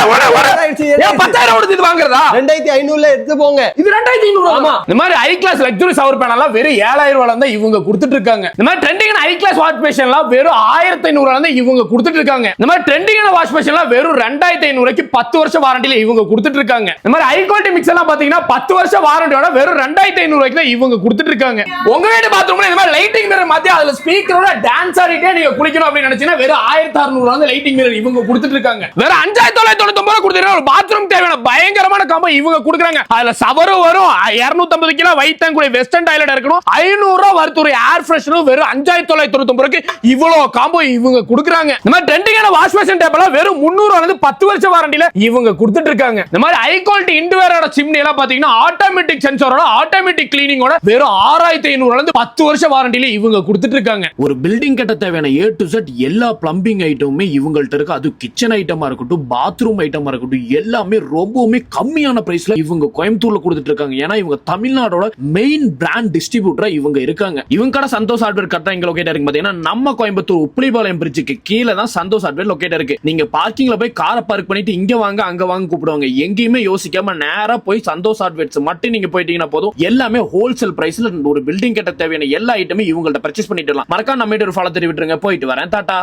10,000 வாங்குறதா 2500 எடுத்து போங்க. இது 2500. இந்த மாதிரி ஹை கிளாஸ் லக்ஸரி ஷவர் பேனல்லாம் வெறும் 7,000 ரூபாயில இருந்து இவங்க கொடுத்துட்டு இருக்காங்க. இந்த மாதிரி ட்ரெண்டிங்கான ஹை கிளாஸ் வாஷ் பேஷன்லாம் வெறும் 1,500 ரூபாயில இருந்து இவங்க கொடுத்துட்டு இருக்காங்க. இந்த மாதிரி ட்ரெண்டிங்கான வாஷ் பேஷன்லாம் வெறும் 2,500 ரூபாய்க்கு 10 வருஷம் வாரண்டில இவங்க கொடுத்துட்டு இருக்காங்க. இந்த மாதிரி ஹை குவாலிட்டி மிக்ஸ் எல்லாம் பாத்தீங்கன்னா 10 வருஷம் வாரண்டியோட வெறும் 2,500 ரூபாய்க்கு தான் இவங்க கொடுத்துட்டு இருக்காங்க. உங்க வீட்டு பாத்ரூம்ல இந்த மாதிரி லைட்டிங் மிரர் மாத்தி அதுல ஸ்பீக்கரோட டான்ஸ் ஆடிட்டே நீங்க குளிக்கணும் அப்படின்னு நினைச்சீங்கன்னா வெறும் 1,600 ரூபாய் லைட்டிங் மிரர் இவங்க கொடுத்துட்டு இருக்காங்க. வெறும் 5,999 ரூபாய் கொடுத்தீங்கன்னா ஒரு பாத்ரூம் தேவையான பயங்கரமான காம்போ இவங்க கொடுக்குறாங்க. அதுல சவரும் வரும், 250 கிலோ வைத்தன் கூட வெஸ்டர்ன் டாய்லெட் இருக்கணும், 500 ரூபாய் வருது ஒரு ஏர் ஃப்ரெஷனர் வெறும் 5,999 ரூபாய்க்கு இவ்வளவு காம்போ இவங்க கொடுக்குறாங்க. இந்த மாதிரி ட்ரெண்டிங்கான வாஷ் பேஷன் டேப்ல வெறும் 300 ரூபாயில இருந்து 10 வருஷம் வாரண்டில இவங்க கொடுத்துட்டு இருக்காங்க. இந்த மாதிரி ஹை குவாலிட்டி இன்வெர்டரோட சிம்னி எல்லாம் பாத்தீங்கன்னா ஆட்டோமேட்டிக் சென்சாரோட ஆட்டோமேட்டிக் கிளீனிங்கோட வெறும் 6,500 ரூபாயில இருந்து 10 வருஷம் வாரண்டில இவங்க கொடுத்துட்டு இருக்காங்க. ஒரு பில்டிங் கட்ட தேவையான A to Z எல்லா பிளம்பிங் ஐட்டமுமே இவங்கள்ட்ட இருக்கு. அது கிச்சன் ஐட்டமா இருக்கட்டும், பாத்ரூம் ஐட்டமா இருக்கட்டும், எல்லாமே ரொம்பவுமே கம்மியான பிரைஸ்ல இவங்க கோயம்புத்தூர்ல கொடுத்துட்டு இருக்காங்க. ஏன்னா இவங்க தமிழ்நாடோட மெயின் பிராண்ட் டிஸ்ட்ரிபியூட்டரா இவங்க இருக்காங்க. இவங்க கடை சந்தோஷ் ஹார்ட்வேர் கரெக்டா எங்க லொகேட் இருக்கு பாத்தீங்கன்னா நம்ம கோயம்புத்தூர் உப்பிலிபாளையம் பிரிட்ஜுக்கு கீழே தான் சந்தோஷ் ஹார்ட்வேர் லொகேட் இருக்கு. நீங்க பார்க்கிங்ல போய் காரை பார்க் பண்ணிட்டு இங்க வாங்க அங்க வாங்க கூப்பிடுவாங்க. எங்கேயுமே யோசிக்காம நேரா போய் சந்தோஷ் ஹார்ட்வேர்ஸ் மட்டும் நீங்க போயிட்டீங்கன்னா போதும், எல்லாமே ஹோல்சேல் பிரைஸ்ல ஒரு பில்டிங் கட்ட தேவையான எல்லா ஐட்டமே இவங்கள்ட்ட பர்ச்சேஸ் பண்ணிட்டு வரலாம். மறக்காம நம்ம ஒரு ஃபாலோ தெரிவிட்டுருங்க. போயிட்டு வரேன், டாடா.